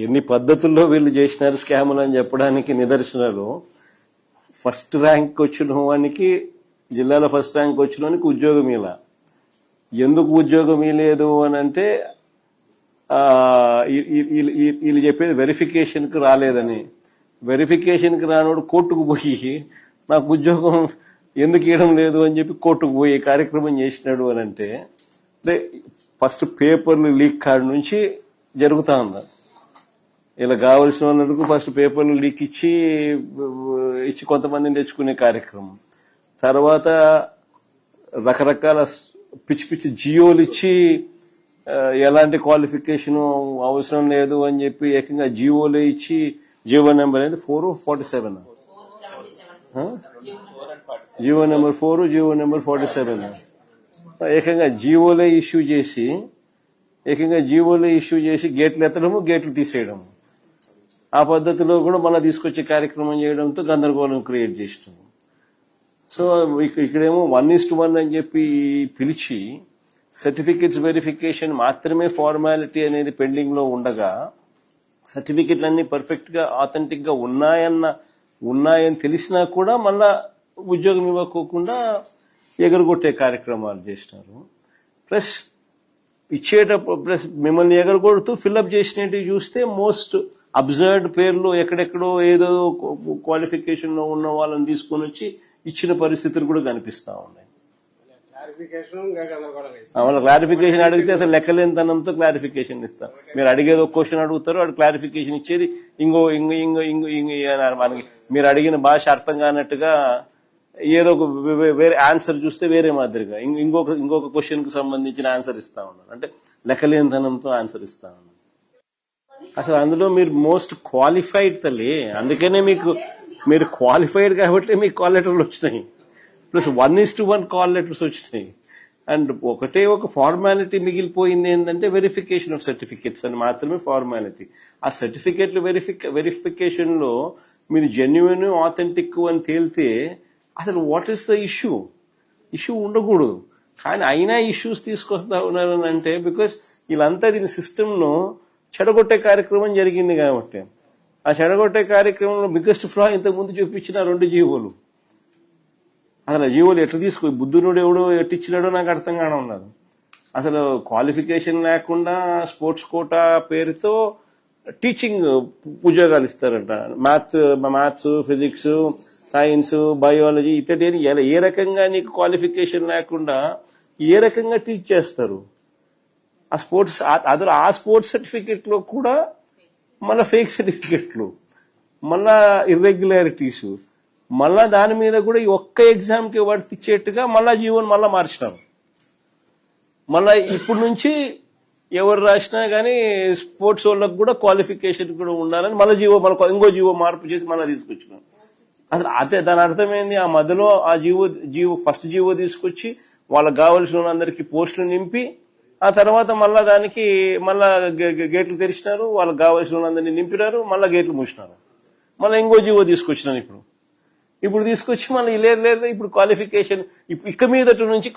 ఎన్ని పద్ధతుల్లో వీళ్ళు చేసినారు స్కాములు అని చెప్పడానికి నిదర్శనాలు ఫస్ట్ ర్యాంక్ వచ్చిన వానికి జిల్లాలో ఫస్ట్ ర్యాంక్ వచ్చిన వానికి ఉద్యోగం ఇలా ఎందుకు ఉద్యోగం ఇలేదు అని అంటే వీళ్ళు చెప్పేది వెరిఫికేషన్కి రాలేదని వెరిఫికేషన్కి రానోడు కోర్టుకు పోయి నాకు ఉద్యోగం ఎందుకు ఇవ్వడం లేదు అని చెప్పి కోర్టుకు పోయి కార్యక్రమం చేసినాడు అని అంటే ఫస్ట్ పేపర్లు లీక్ కాడి నుంచి జరుగుతా ఉంది ఇలా కావలసిన వాళ్ళకు ఫస్ట్ పేపర్లు లీక్ ఇచ్చి కొంతమందిని తెచ్చుకునే కార్యక్రమం తర్వాత రకరకాల పిచ్చి పిచ్చి జియోలు ఇచ్చి ఎలాంటి క్వాలిఫికేషన్ అవసరం లేదు అని చెప్పి ఏకంగా జియోలు ఇచ్చి జియో నెంబర్ అనేది 447 జియో నెంబర్ 4 జియో నెంబర్ 47 ఏకంగా జియోలే ఇష్యూ చేసి గేట్లు ఎత్తడము గేట్లు తీసేయడము ఆ పద్ధతిలో కూడా మళ్ళీ తీసుకొచ్చే కార్యక్రమం చేయడంతో గందరగోళం క్రియేట్ చేసినాము సో ఇక్కడేమో 1:1 అని చెప్పి పిలిచి సర్టిఫికెట్స్ వెరిఫికేషన్ మాత్రమే ఫార్మాలిటీ అనేది పెండింగ్ లో ఉండగా సర్టిఫికెట్లన్నీ పర్ఫెక్ట్ గా ఆథెంటిక్ గా ఉన్నాయని తెలిసినా కూడా మళ్ళా ఉద్యోగం ఇవ్వకోకుండా ఎగరగొట్టే కార్యక్రమాలు చేసినారు ప్లస్ ఇచ్చేటప్పుడు ప్లస్ మిమ్మల్ని ఎగరగొడుతూ ఫిల్అప్ చేసినట్టు చూస్తే మోస్ట్ అబ్జర్వ్డ్ పేర్లు ఎక్కడెక్కడో ఏదో క్వాలిఫికేషన్ లో ఉన్న వాళ్ళని తీసుకొని వచ్చి ఇచ్చిన పరిస్థితులు కూడా కనిపిస్తా ఉన్నాయి వాళ్ళ క్లారిఫికేషన్ అడిగితే అసలు లెక్కలేనితనంతో క్లారిఫికేషన్ ఇస్తారు మీరు అడిగేది ఒక క్వశ్చన్ అడుగుతారు వాడు క్లారిఫికేషన్ ఇచ్చేది ఇంకో మనకి మీరు అడిగిన భాష అర్థం కానట్టుగా ఏదో ఒక వేరే ఆన్సర్ చూస్తే వేరే మాదిరిగా ఇంకొక క్వశ్చన్ కు సంబంధించిన ఆన్సర్ ఇస్తా ఉన్నారు అంటే లెక్కలేనితనంతో ఆన్సర్ ఇస్తా ఉన్నారు అసలు అందులో మీరు మోస్ట్ క్వాలిఫైడ్ తల్లి అందుకనే మీరు క్వాలిఫైడ్ కాబట్టి మీకు కాల్ లెటర్లు వచ్చినాయి ప్లస్ 1:1 కాల్ లెటర్స్ వచ్చినాయి అండ్ ఒక ఫార్మాలిటీ మిగిలిపోయింది ఏంటంటే వెరిఫికేషన్ ఆఫ్ సర్టిఫికెట్స్ అని మాత్రమే ఫార్మాలిటీ ఆ సర్టిఫికెట్లు వెరిఫికేషన్ లో మీరు జెన్యున్ ఆథెంటిక్ అని తేలితే అసలు వాట్ ఈస్ ద ఇష్యూ ఉండకూడదు కానీ అయినా ఇష్యూస్ తీసుకొస్తా ఉన్నారని అంటే బికాస్ వీళ్ళంతా దీని సిస్టమ్ ను చెడగొట్టే కార్యక్రమం జరిగింది కాబట్టి ఆ చెడగొట్టే కార్యక్రమంలో బిగ్గెస్ట్ ఫ్లా ఇంతకు ముందు చూపించిన 2 జీవోలు అసలు జీవోలు ఎట్లా బుద్ధునుడు ఎవడో ఎట్టిచ్చినాడో నాకు అర్థం కాని ఉన్నది అసలు క్వాలిఫికేషన్ లేకుండా స్పోర్ట్స్ కోటా పేరుతో టీచింగ్ ఉద్యోగాలు ఇస్తారంట మ్యాథ్స్ ఫిజిక్స్ సైన్స్ బయాలజీ ఇతడి ఏ రకంగా నీకు క్వాలిఫికేషన్ లేకుండా ఏ రకంగా టీచ్ చేస్తారు ఆ స్పోర్ట్స్ సర్టిఫికెట్ లో కూడా మళ్ళా ఫేక్ సర్టిఫికెట్లు మళ్ళా ఇర్రెగ్యులారిటీస్ మళ్ళా దాని మీద కూడా ఈ ఒక్క ఎగ్జామ్ కి వర్తిచ్చేట్టుగా మళ్ళా జీవోని మళ్ళా మార్చినారు మళ్ళా ఇప్పుడు నుంచి ఎవరు రాసినా గానీ స్పోర్ట్స్ వాళ్ళకు కూడా క్వాలిఫికేషన్ కూడా ఉండాలని మళ్ళీ ఇంకో జీవో మార్పు చేసి మళ్ళీ తీసుకొచ్చినాం అసలు అదే దాని అర్థమైంది ఆ మధ్యలో ఆ ఫస్ట్ జీవో తీసుకొచ్చి వాళ్ళకి కావాల్సిన వాళ్ళందరికీ పోస్టులు నింపి ఆ తర్వాత మళ్ళా దానికి మళ్ళా గేట్లు తెరిచినారు వాళ్ళకి కావాల్సిన వాళ్ళందరినీ నింపినారు మళ్ళా గేట్లు మూసినారు మళ్ళీ ఇంకో జీవో తీసుకొచ్చినాను ఇప్పుడు తీసుకొచ్చి మళ్ళీ లేదు ఇప్పుడు క్వాలిఫికేషన్ ఇక మీదటి నుంచి